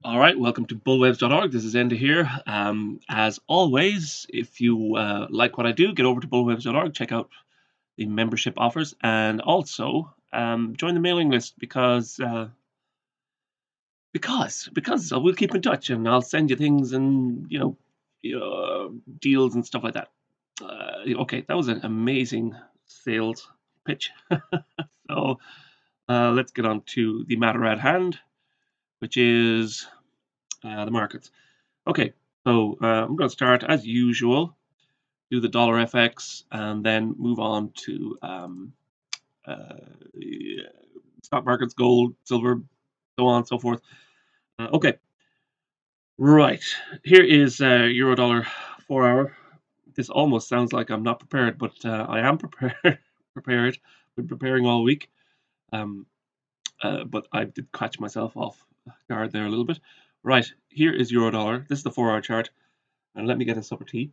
All right, welcome to bullwaves.org. This is Enda here. As always, if you like what I do, get over to bullwaves.org, check out the membership offers, and also join the mailing list because we'll keep in touch, and I'll send you things and deals and stuff like that. Okay, that was an amazing sales pitch. So let's get on to the matter at hand, which is the markets. Okay, so I'm going to start as usual, do the dollar FX, and then move on to yeah, stock markets, gold, silver, so on and so forth. Okay, right. Here is euro dollar 4 hour. This almost sounds like I'm not prepared, but I am prepared. prepared. Been preparing all week, um, but I did catch myself off guard there a little bit. Right, here is euro dollar. This is the 4 hour chart, and let me get a sup of tea.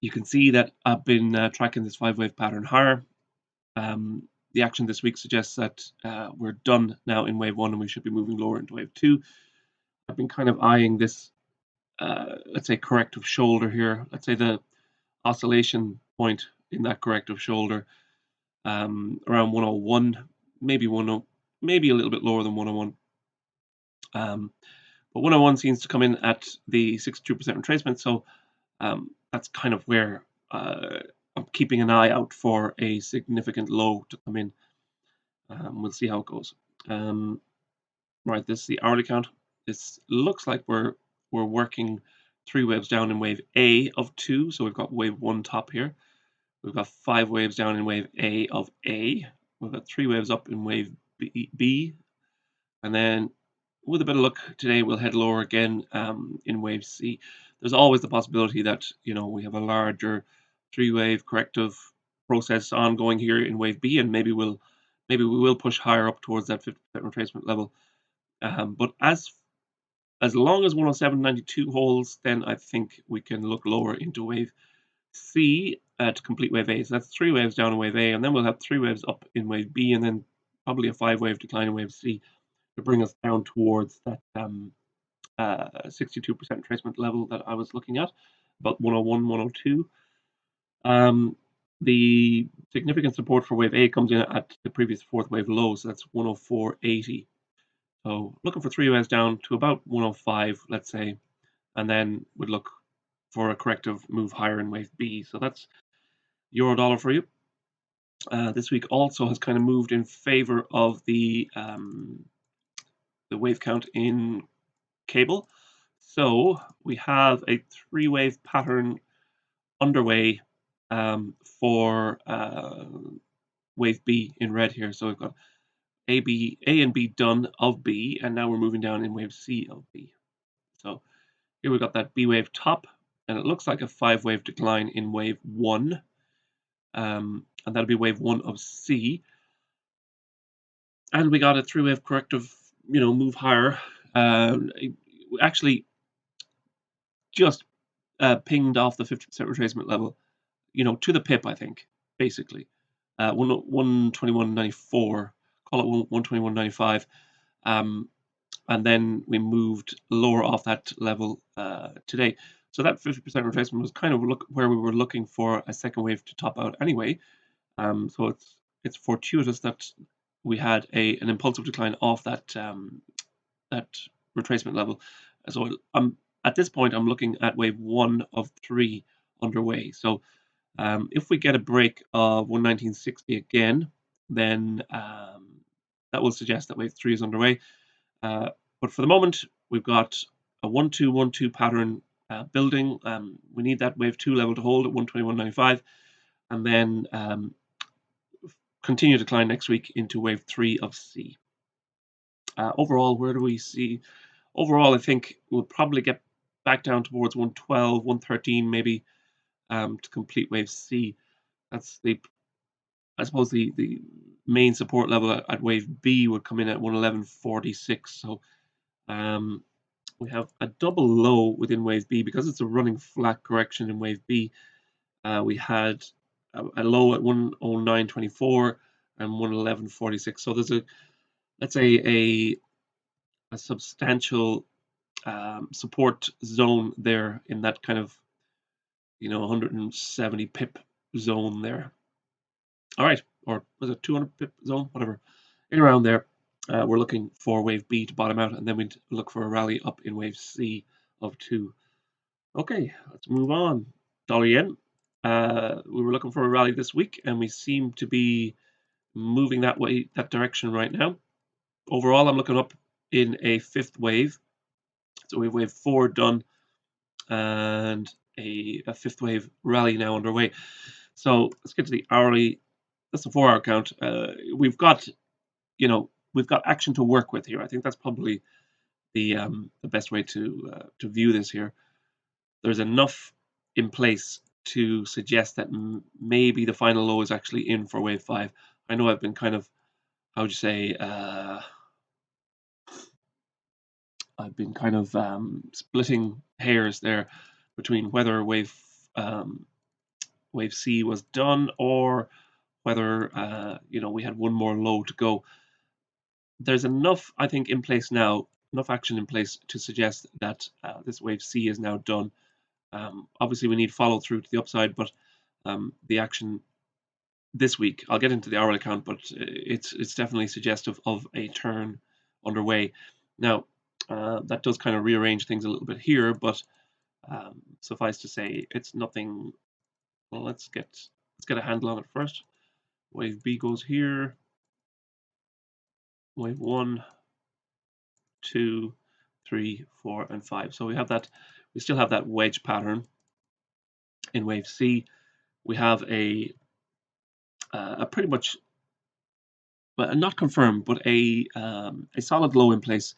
You can see that I've been tracking this 5 wave pattern higher. The action this week suggests that we're done now in wave 1 and we should be moving lower into wave 2. I've been kind of eyeing this, let's say, corrective shoulder here. Let's say the oscillation point in that corrective shoulder around 101, maybe 10, maybe a little bit lower than 101. But 101 seems to come in at the 62% retracement, so that's kind of where I'm keeping an eye out for a significant low to come in. We'll see how it goes. Right, this is the hourly count. This looks like we're working 3 waves down in wave A of 2. So we've got wave 1 top here. We've got 5 waves down in wave A of A. We've got 3 waves up in wave B. And then with a bit of luck today, we'll head lower again in wave C. There's always the possibility that we have a larger 3 wave corrective process ongoing here in wave B, and maybe we will push higher up towards that 50% retracement level. But as long as 107.92 holds, then I think we can look lower into wave C to complete wave A. So that's 3 waves down in wave A, and then we'll have 3 waves up in wave B, and then probably a 5 wave decline in wave C to bring us down towards that 62% retracement level that I was looking at, about 101, 102. The significant support for wave A comes in at the previous 4th wave low, so that's 104.80. So looking for 3 waves down to about 105, let's say, and then we'd look for a corrective move higher in wave B. So that's euro dollar for you. This week also has kind of moved in favor of the wave count in cable. So we have a 3 wave pattern underway for wave B in red here. So we've got A and B done of B, and now we're moving down in wave C of B. So here we've got that B wave top, and it looks like a 5 wave decline in wave 1, and that'll be wave 1 of C. And we got a 3 wave corrective, move higher. Actually, just pinged off the 50% retracement level, to the pip, I think, basically. 121.94, call it 121.95. And then we moved lower off that level today. So that 50% retracement was kind of where we were looking for a second wave to top out anyway. So it's fortuitous that we had an impulsive decline off that retracement level. So at this point, I'm looking at wave 1 of 3 underway. So if we get a break of 119.60 again, then that will suggest that wave 3 is underway. But for the moment, we've got a 1-2-1-2 pattern building. We need that wave 2 level to hold at 121.95, and then continue to decline next week into wave 3 of C. Overall, where do we see? Overall, I think we'll probably get back down towards 112, 113 maybe to complete wave C. That's I suppose the main support level at wave B would come in at 111.46. So we have a double low within wave B because it's a running flat correction in wave B. We had a low at 109.24 and 111.46. So there's let's say a substantial support zone there in that kind of 170 pip zone there. All right, or was it 200 pip zone? Whatever, in around there. We're looking for wave B to bottom out, and then we'd look for a rally up in wave C of 2. Okay, let's move on. Dollar yen. We were looking for a rally this week, and we seem to be moving that direction right now. Overall, I'm looking up in a 5th wave. So we have wave 4 done, and a 5th wave rally now underway. So let's get to the hourly. That's the 4-hour count. We've got action to work with here. I think that's probably the best way to view this here. There's enough in place to suggest that maybe the final low is actually in for wave 5. I know I've been kind of, how would you say, I've been kind of splitting hairs there between whether wave C was done or whether we had one more low to go. There's enough, I think, in place now, enough action in place to suggest that this wave C is now done. Obviously, we need follow through to the upside, but the action this week, I'll get into the hourly count, but it's definitely suggestive of a turn underway. Now, that does kind of rearrange things a little bit here, but suffice to say, it's nothing. Well, let's get a handle on it first. Wave B goes here. Wave 1, 2, 3, 4, and 5. So we have that. We still have that wedge pattern in wave C. We have a pretty much, but not confirmed, but a solid low in place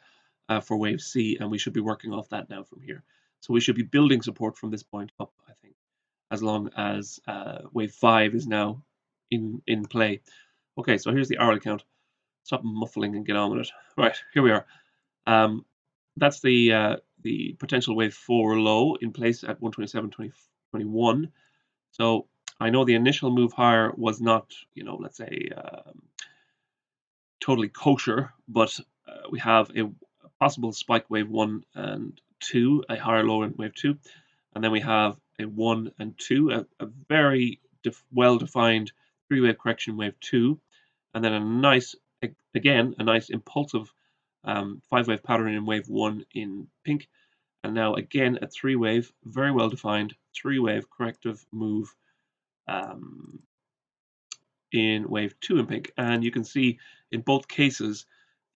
for wave C, and we should be working off that now from here. So we should be building support from this point up, I think, as long as wave 5 is now in play. Okay, so here's the hourly count. Stop muffling and get on with it. Right, here we are. That's the potential wave 4 low in place at 127.21. So I know the initial move higher was not, let's say, totally kosher, but we have a possible spike wave 1 and 2, a higher low in wave 2, and then we have a 1 and 2, a very well-defined 3-wave correction wave 2, and then a nice impulsive 5-wave pattern in wave 1 in pink, and now again a 3-wave, very well-defined 3-wave corrective move in wave 2 in pink. And you can see in both cases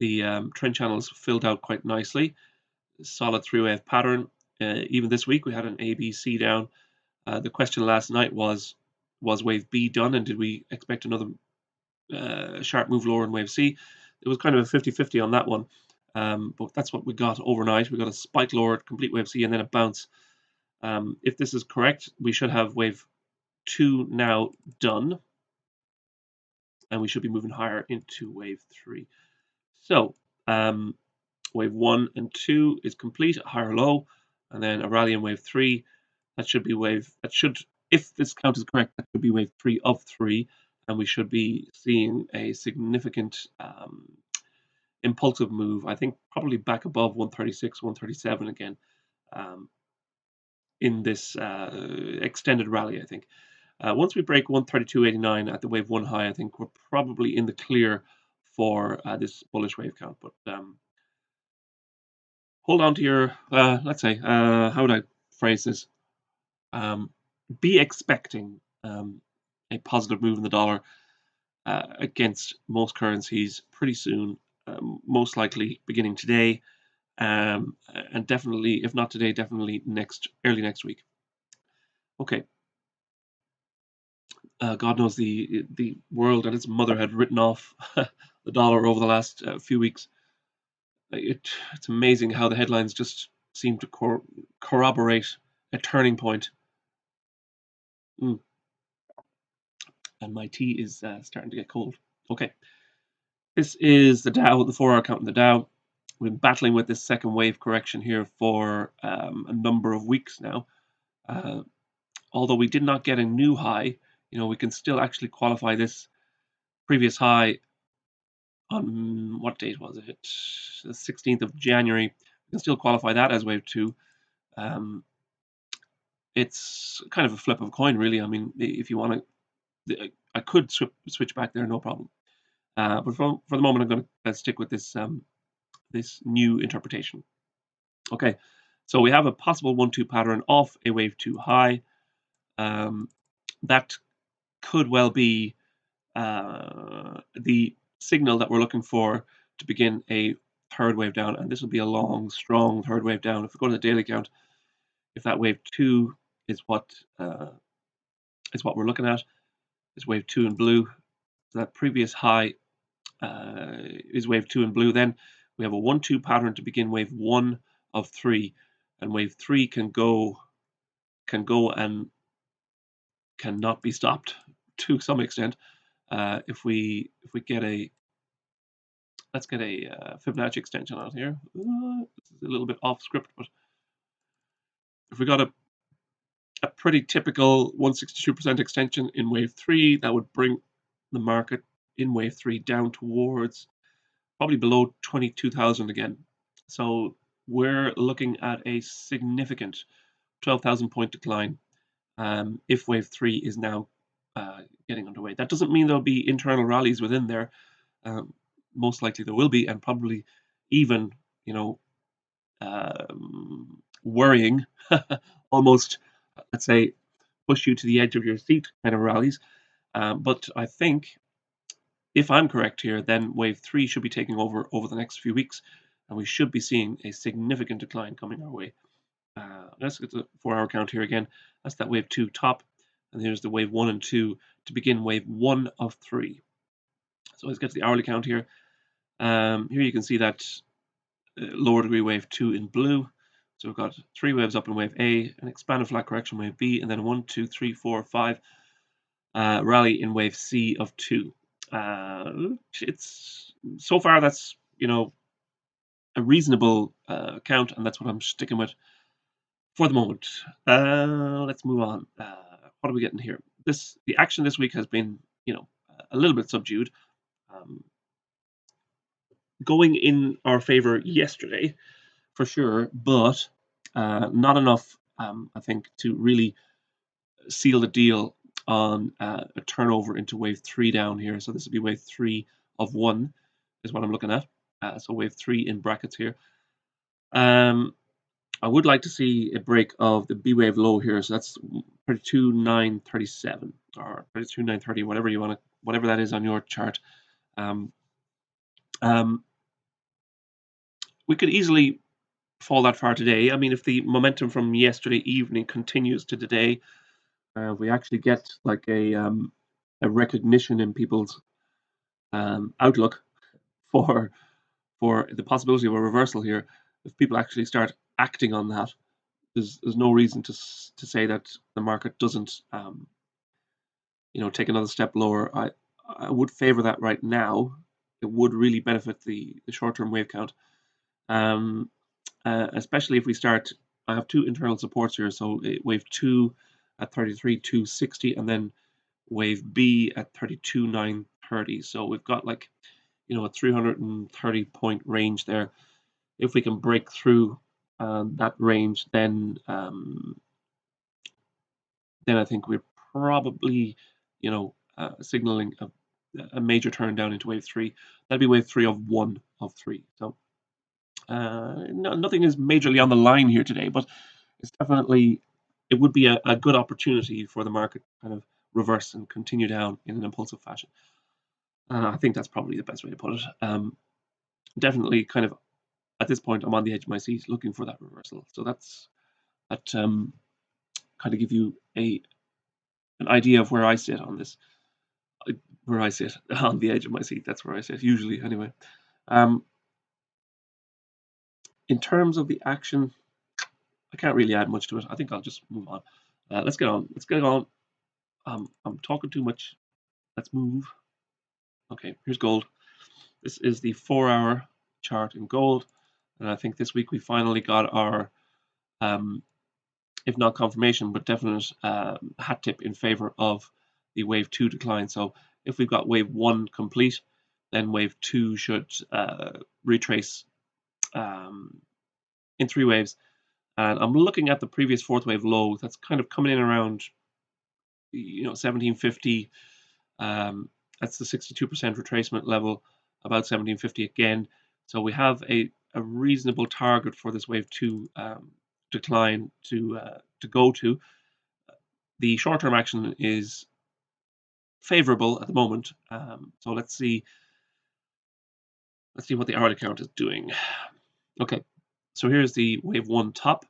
the trend channels filled out quite nicely. Solid 3-wave pattern. Even this week we had an ABC down. The question last night was wave B done, and did we expect another sharp move lower in wave C? It was kind of a 50-50 on that one. But that's what we got overnight. We got a spike lower, complete wave C, and then a bounce. If this is correct, we should have wave 2 now done, and we should be moving higher into wave 3. So wave 1 and 2 is complete, higher low, and then a rally in wave 3. If this count is correct, that should be wave 3 of 3, and we should be seeing a significant impulsive move. I think probably back above 136, 137 again in this extended rally, I think. Once we break 132.89 at the wave 1 high, I think we're probably in the clear for this bullish wave count. But hold on to your, let's say, how would I phrase this? Be expecting a positive move in the dollar against most currencies pretty soon, most likely beginning today, and definitely, if not today, definitely early next week. Okay. God knows the world and its mother had written off the dollar over the last few weeks. It's amazing how the headlines just seem to corroborate a turning point. And my tea is starting to get cold. Okay. This is the Dow, the 4-hour count in the Dow. We've been battling with this second wave correction here for a number of weeks now. Although we did not get a new high, we can still actually qualify this previous high on what date was it? The 16th of January. We can still qualify that as wave 2. It's kind of a flip of a coin, really. I mean, if you want to, I could switch back there, no problem. But for the moment, I'm going to stick with this this new interpretation. Okay, so we have a possible 1-2 pattern off a wave 2 high. That could well be the signal that we're looking for to begin a third wave down, and this will be a long, strong third wave down. If we go to the daily count, if that wave 2 is what we're looking at, is wave 2 in blue. So that previous high is wave 2 in blue. Then we have a 1-2 pattern to begin wave 1 of 3, and wave 3 can go and cannot be stopped to some extent. If we get a, let's get a Fibonacci extension out here. This is a little bit off script, but if we got a pretty typical 162% extension in wave 3, that would bring the market in wave 3 down towards probably below 22,000 again. So we're looking at a significant 12,000 point decline if wave 3 is now getting underway. That doesn't mean there'll be internal rallies within there. Most likely there will be, and probably even, worrying, almost, let's say, push you to the edge of your seat kind of rallies. But I think if I'm correct here, then wave 3 should be taking over the next few weeks, and we should be seeing a significant decline coming our way. Let's get the 4-hour count here again. That's that wave 2 top, and here's the wave 1 and 2 to begin wave 1 of 3. So let's get to the hourly count here. Here you can see that lower degree wave 2 in blue. So we've got 3 waves up in wave A, an expanded flat correction wave B, and then 1, 2, 3, 4, 5 rally in wave C of 2. It's so far that's a reasonable count, and that's what I'm sticking with for the moment. Let's move on. What are we getting here? The action this week has been a little bit subdued. Going in our favor yesterday for sure, but not enough, I think, to really seal the deal on a turnover into wave 3 down here. So this will be wave 3 of 1 is what I'm looking at. So wave 3 in brackets here. I would like to see a break of the B wave low here. So that's 32,937 or 32,930, whatever you want to, whatever that is on your chart. We could easily fall that far today. I mean, if the momentum from yesterday evening continues to today, we actually get like a recognition in people's outlook for the possibility of a reversal here. If people actually start acting on that, there's no reason to say that the market doesn't take another step lower. I would favor that right now. It would really benefit the short-term wave count, especially if we start. I have 2 internal supports here, so wave 2 at 33,260, and then wave B at 32,930. So we've got like a 330 point range there. If we can break through that range, then I think we're probably signaling a major turn down into wave 3. That'd be wave 3 of 1 of 3. So nothing is majorly on the line here today, but it's definitely, it would be a good opportunity for the market to kind of reverse and continue down in an impulsive fashion. I think that's probably the best way to put it. Definitely kind of at this point, I'm on the edge of my seat looking for that reversal. So that's kind of give you an idea of where I sit on this. Where I sit on the edge of my seat. That's where I sit usually anyway. In terms of the action, I can't really add much to it. I think I'll just move on. Let's get on. Let's get on. I'm talking too much. Let's move. Okay, here's gold. This is the 4-hour chart in gold. And I think this week we finally got our, if not confirmation, but definite hat tip in favor of the wave 2 decline. So if we've got wave 1 complete, then wave 2 should retrace in 3 waves. And I'm looking at the previous fourth wave low that's kind of coming in around 1750. That's the 62% retracement level, about 1750 again. So we have a reasonable target for this wave 2 decline to go to. The short-term action is favorable at the moment. So let's see what the hourly count is doing. Okay, so here's the wave 1 top.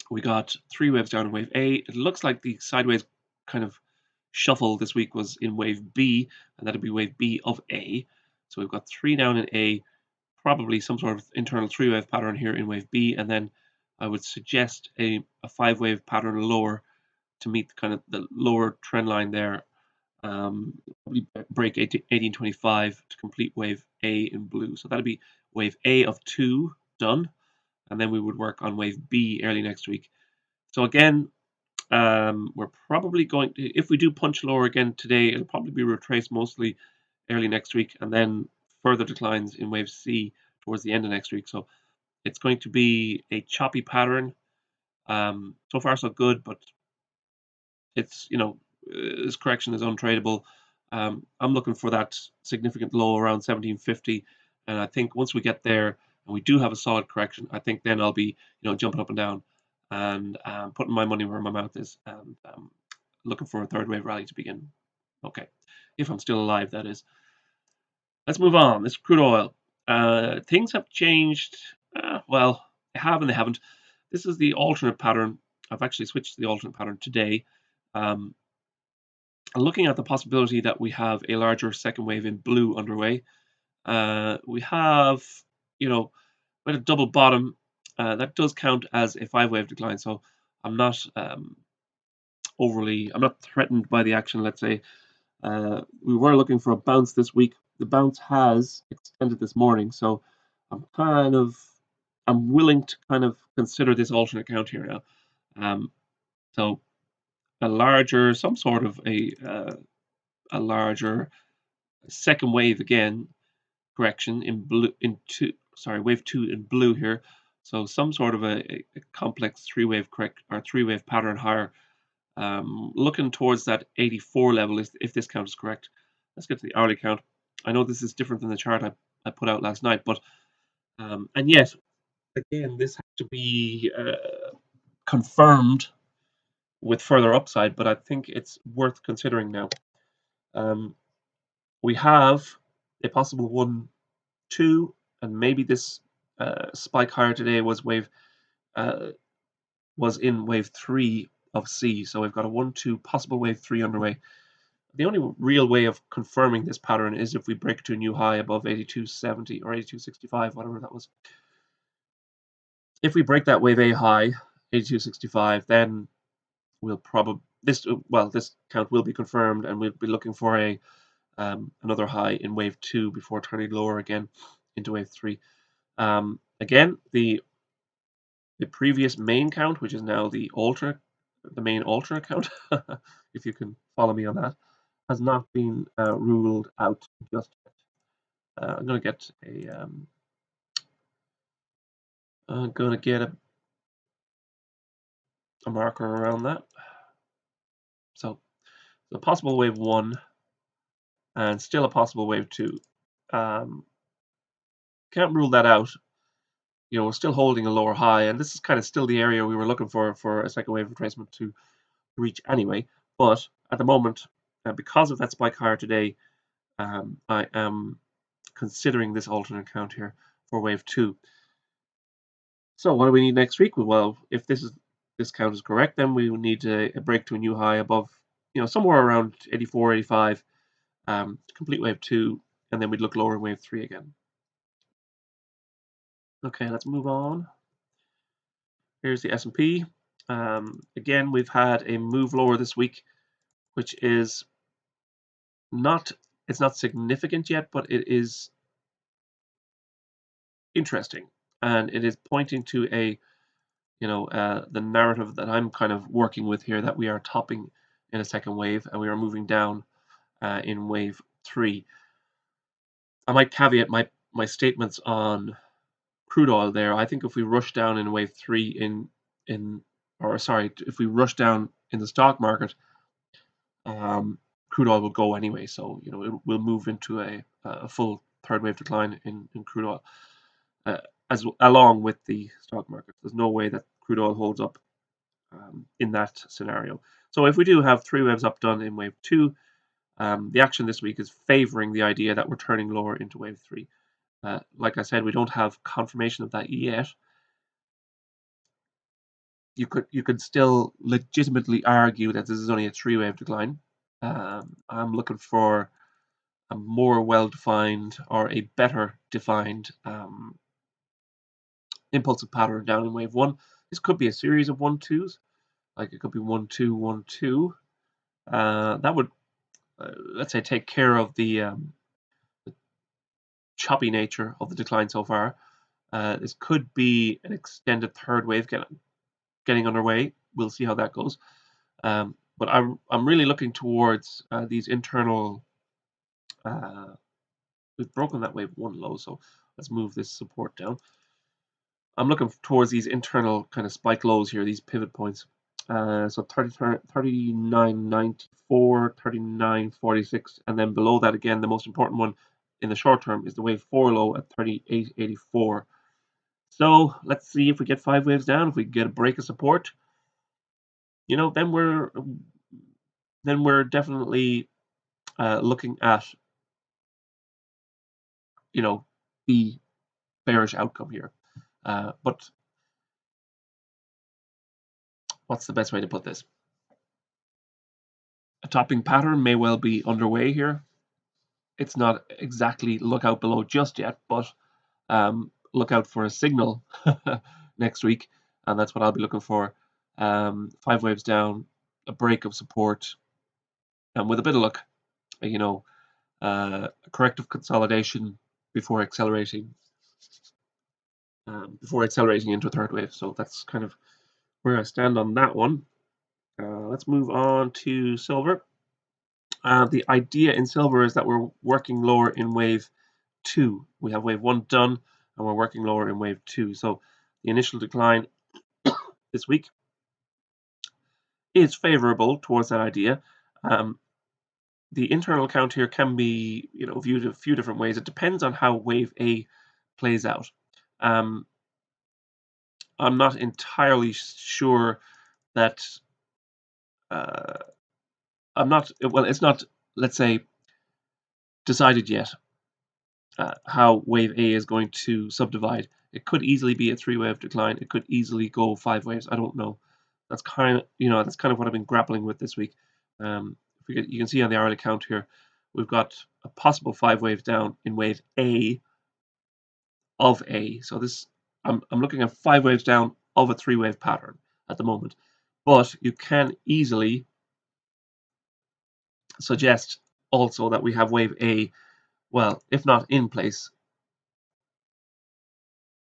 We got 3 waves down in wave A. It looks like the sideways kind of shuffle this week was in wave B, and that'd be wave B of A. So we've got 3 down in A, probably some sort of internal 3-wave pattern here in wave B, and then I would suggest a 5-wave pattern lower to meet kind of the lower trend line there. Probably break 1825 to complete wave A in blue. So that'd be wave A of 2 done, and then we would work on wave B early next week. So again, we're probably going to, if we do punch lower again today, it'll probably be retraced mostly early next week, and then further declines in wave C towards the end of next week. So it's going to be a choppy pattern. So far so good, but it's, this correction is untradeable. I'm looking for that significant low around 1750, and I think once we get there and we do have a solid correction, I think then I'll be jumping up and down and putting my money where my mouth is, and looking for a third wave rally to begin. Okay, if I'm still alive, that is. Let's move on. This crude oil. Things have changed. Well, they have and they haven't. This is the alternate pattern. I've actually switched to the alternate pattern today. Looking at the possibility that we have a larger second wave in blue underway. We have, with a double bottom. That does count as a 5-wave decline. So I'm not I'm not threatened by the action, let's say. We were looking for a bounce this week. The bounce has extended this morning, so I'm willing to kind of consider this alternate count here now. So some sort of a larger second wave again correction in blue wave 2 in blue here. So some sort of a complex 3-wave correct or 3-wave pattern higher. Looking towards that 84 level if this count is correct. Let's get to the hourly count. I know this is different than the chart I put out last night, but and yet again this has to be confirmed with further upside, but I think it's worth considering now. We have a possible 1, 2, and maybe this spike higher today was in wave 3 of C. So we've got a 1, 2, possible wave 3 underway. The only real way of confirming this pattern is if we break to a new high above 82.70 or 82.65, whatever that was. If we break that wave A high, 82.65, then we'll probably this count will be confirmed, and we'll be looking for a another high in wave 2 before turning lower again into wave 3. Again, the previous main count, which is now the main alternate count, if you can follow me on that, has not been ruled out just yet. I'm going to get a marker around that. So the possible wave 1 and still a possible wave 2. Can't rule that out. We're still holding a lower high, and this is kind of still the area we were looking for a second wave retracement to reach anyway. But at the moment, because of that spike higher today, I am considering this alternate count here for wave 2. So what do we need next week? Well, if this count is correct, then we will need a break to a new high above, somewhere around 84, 85, complete wave 2, and then we'd look lower in wave 3 again. Okay, let's move on. Here's the S&P. Again, we've had a move lower this week, which is it's not significant yet, but it is interesting, and it is pointing to the narrative that I'm kind of working with here, that we are topping in a second wave and we are moving down in wave 3. I might caveat my statements on crude oil there. I think if we rush down in wave 3 or sorry, if we rush down in the stock market, crude oil will go anyway. So it will move into a full third wave decline in crude oil, as along with the stock market. There's no way that crude oil holds up in that scenario. So if we do have 3 waves up done in wave 2, the action this week is favoring the idea that we're turning lower into wave 3. Like I said, we don't have confirmation of that yet. You could still legitimately argue that this is only a 3-wave decline. I'm looking for a more well-defined or a better defined impulsive pattern down in wave 1. This could be a series of 1-2s, like it could be 1-2, 1-2. That would, let's say, take care of the choppy nature of the decline so far. This could be an extended third wave getting underway. We'll see how that goes. But I'm really looking towards these internal. We've broken that wave 1 low, so let's move this support down. I'm looking towards these internal kind of spike lows here, these pivot points. So 39.94, 39.46, and then below that again, the most important one in the short term is the wave 4 low at 38.84. So let's see if we get 5 waves down. If we get a break of support, then we're definitely looking at the bearish outcome here. But what's the best way to put this? A topping pattern may well be underway here. It's not exactly look out below just yet, but look out for a signal next week, and that's what I'll be looking for. 5 waves down, a break of support, and with a bit of luck, corrective consolidation before accelerating into a third wave. So that's kind of where I stand on that one. Let's move on to silver. The idea in silver is that we're working lower in wave 2. We have wave 1 done, and we're working lower in wave 2. So the initial decline this week is favorable towards that idea. The internal count here can be viewed a few different ways. It depends on how wave A plays out. I'm not entirely sure that it's not, let's say, decided yet how wave A is going to subdivide. It could easily be a 3-wave decline. It could easily go 5 waves. I don't know. That's kind of what I've been grappling with this week. You can see on the hourly count here, we've got a possible 5 waves down in wave A of A. So this, I'm looking at 5 waves down of a 3-wave pattern at the moment. But you can easily suggest also that we have wave A, well, if not in place,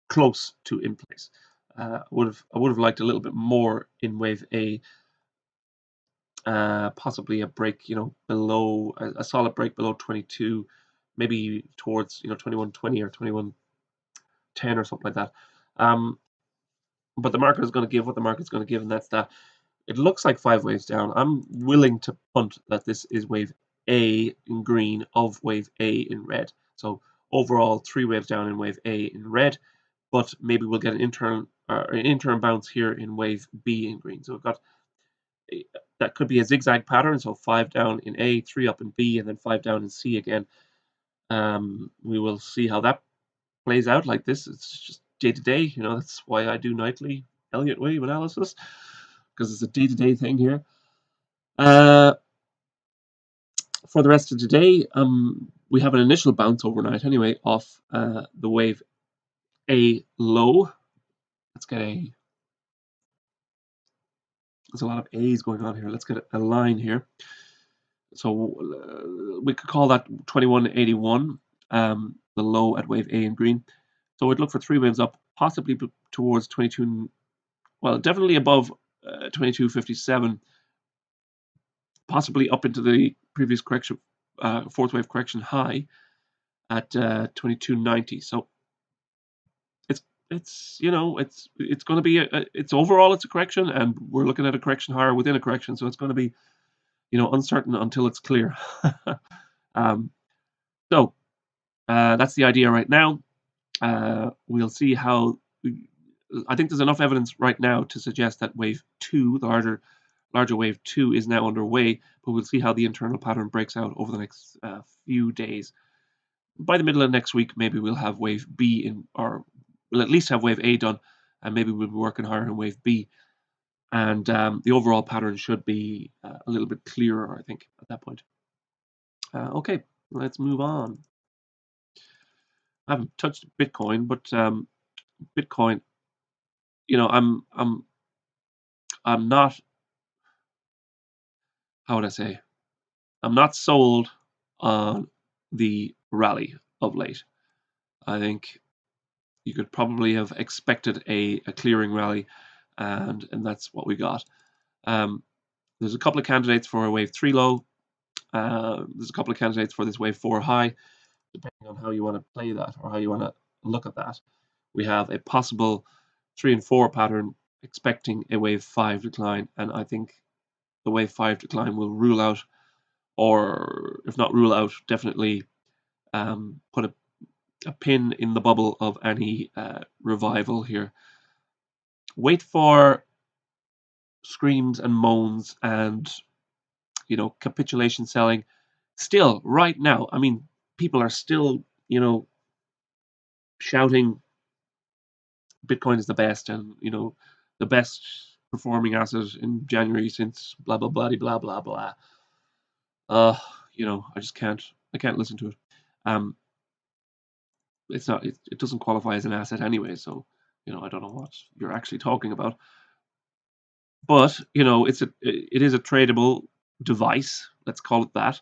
close to in place. I would have liked a little bit more in wave A. Possibly a break, below a solid break below 22, maybe towards 21.20 or 21.10 or something like that. But the market is going to give what the market's going to give, and that's that. It looks like 5 waves down. I'm willing to punt that this is wave A in green of wave A in red. So overall, 3 waves down in wave A in red, but maybe we'll get an interim bounce here in wave B in green. So we've got that could be a zigzag pattern. So 5 down in A, 3 up in B, and then 5 down in C again. We will see how that plays out. Like this, it's just day to day. That's why I do nightly Elliott wave analysis, because it's a day-to-day thing here. For the rest of today, we have an initial bounce overnight anyway off the wave A low. Let's get there's a lot of A's going on here. Let's get a line here. So we could call that 21.81, the low at wave A in green. So we'd look for 3 waves up, possibly towards 22, well, definitely above 22.57, possibly up into the previous correction, 4th wave correction high. at 22.90. So it's going to be it's overall it's a correction, and we're looking at a correction higher within a correction. So it's going to be uncertain until it's clear. um, so that's the idea right now. We'll see how. I think there's enough evidence right now to suggest that wave 2, the larger wave 2, is now underway, but we'll see how the internal pattern breaks out over the next few days. By the middle of next week, maybe we'll have wave B in, or we'll at least have wave A done, and maybe we'll be working higher in wave B. And the overall pattern should be a little bit clearer, I think, at that point. Okay, let's move on. I haven't touched Bitcoin, but Bitcoin, I'm not, how would I say, I'm not sold on the rally of late. I think you could probably have expected a clearing rally, and that's what we got. There's a couple of candidates for a wave 3 low. There's a couple of candidates for this wave 4 high, depending on how you want to play that or how you want to look at that. We have a possible 3 and 4 pattern expecting a wave 5 decline, and I think the wave 5 decline will rule out, or if not rule out, definitely put a pin in the bubble of any revival here. Wait for screams and moans and capitulation selling. Still, right now, I mean, people are still shouting Bitcoin is the best, and the best performing asset in January since blah blah blah blah blah blah. I just can't. I can't listen to it. It's not. It doesn't qualify as an asset anyway. So I don't know what you're actually talking about. But it is a tradable device. Let's call it that.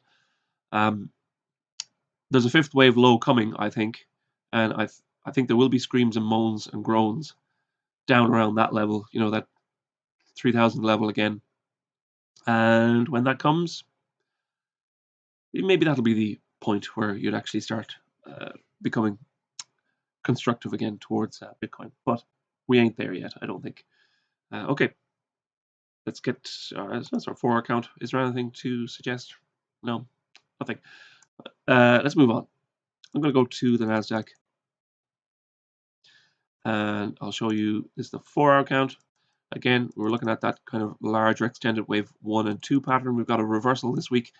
There's a fifth wave low coming, I think, and I think there will be screams and moans and groans down around that level. That 3,000 level again. And when that comes, maybe that'll be the point where you'd actually start becoming constructive again towards Bitcoin. But we ain't there yet, I don't think. Okay, let's get that's our 4 account. Is there anything to suggest? No, nothing. Let's move on. I'm going to go to the NASDAQ, and I'll show you this is the 4-hour count. Again, we're looking at that kind of larger extended wave 1 and 2 pattern. We've got a reversal this week.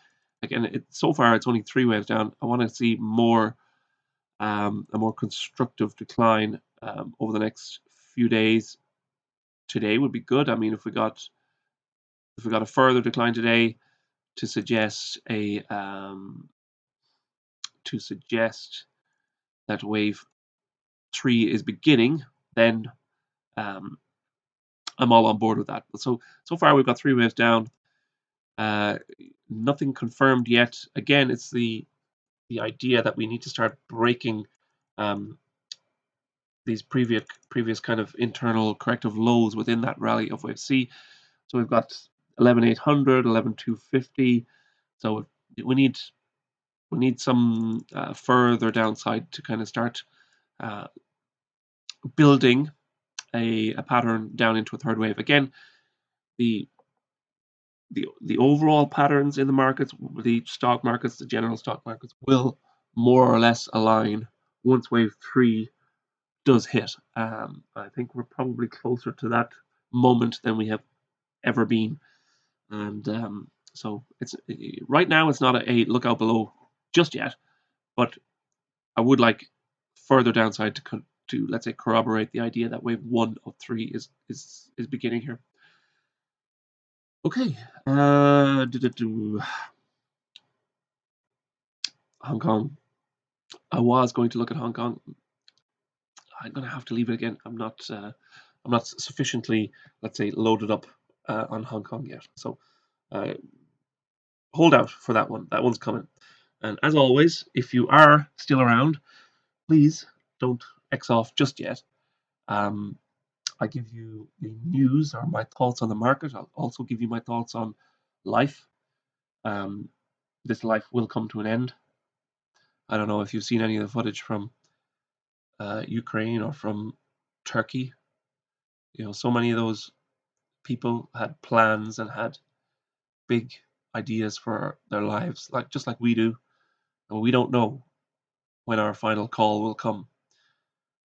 Again, so far it's only 3 waves down. I want to see more a more constructive decline over the next few days. Today would be good. I mean, if we got a further decline today to suggest that wave 3 is beginning, then I'm all on board with that. But so far we've got 3 waves down. Nothing confirmed yet. Again, it's the idea that we need to start breaking these previous kind of internal corrective lows within that rally of wave C. So we've got 11,800, 11,250. So we need some further downside to kind of start building a pattern down into a third wave. Again, the overall patterns in the markets, the stock markets, the general stock markets will more or less align once wave 3 does hit. I think we're probably closer to that moment than we have ever been, and so it's right now it's not a look out below just yet, but I would like further downside to let's say corroborate the idea that wave 1 of 3 is beginning here. Okay, Hong Kong. I was going to look at Hong Kong. I'm gonna have to leave it again. I'm not sufficiently, let's say, loaded up on Hong Kong yet. So hold out for that one. That one's coming. And as always, if you are still around, please don't X off just yet. I give you the news or my thoughts on the market. I'll also give you my thoughts on life. This life will come to an end. I don't know if you've seen any of the footage from Ukraine or from Turkey. So many of those people had plans and had big ideas for their lives, just like we do, and we don't know when our final call will come.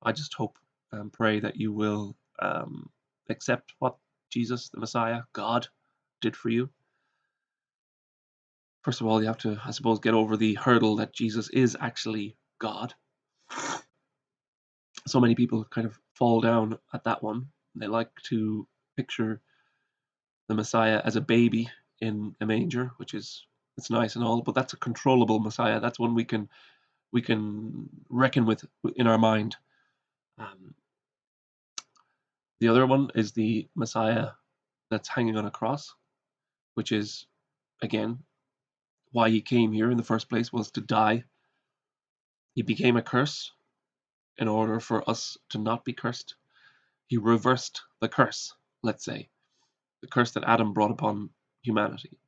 I just hope and pray that you will accept what Jesus, the Messiah, God, did for you. First of all, you have to, I suppose, get over the hurdle that Jesus is actually God. So many people kind of fall down at that one. They like to picture the Messiah as a baby in a manger, which is, it's nice and all, but that's a controllable Messiah. That's one we can reckon with in our mind. The other one is the Messiah that's hanging on a cross, which is, again, why he came here in the first place, was to die. He became a curse in order for us to not be cursed. He reversed the curse, let's say, the curse that Adam brought upon humanity.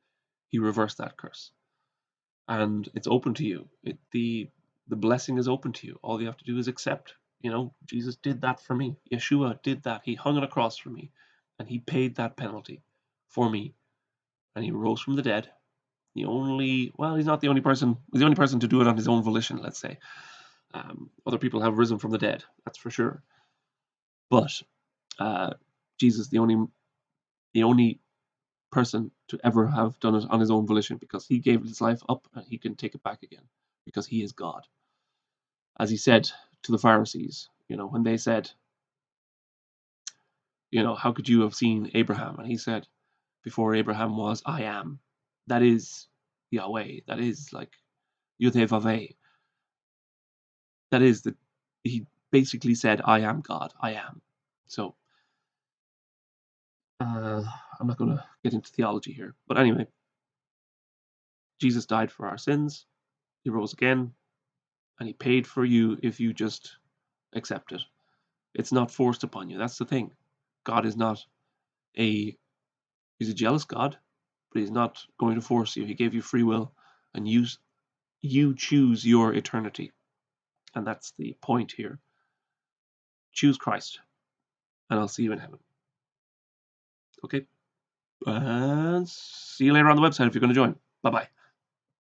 He reversed that curse, and it's open to you. The blessing is open to you. All you have to do is accept. Jesus did that for me. Yeshua did that. He hung on a cross for me, and he paid that penalty for me, and he rose from the dead. He's not the only person. He's the only person to do it on his own volition, let's say. Other people have risen from the dead, that's for sure. But Jesus, the only person to ever have done it on his own volition, because he gave his life up and he can take it back again, because he is God. As he said to the Pharisees, when they said, how could you have seen Abraham? And he said, before Abraham was, I am. That is Yahweh. That is like Yud-Heh-Vav-Heh. That is he basically said, I am God. I am. So I'm not going to get into theology here. But anyway, Jesus died for our sins. He rose again. And he paid for you if you just accept it. It's not forced upon you. That's the thing. God is not he's a jealous God, but he's not going to force you. He gave you free will, and you choose your eternity. And that's the point here. Choose Christ, and I'll see you in heaven. Okay? And see you later on the website if you're going to join. Bye-bye.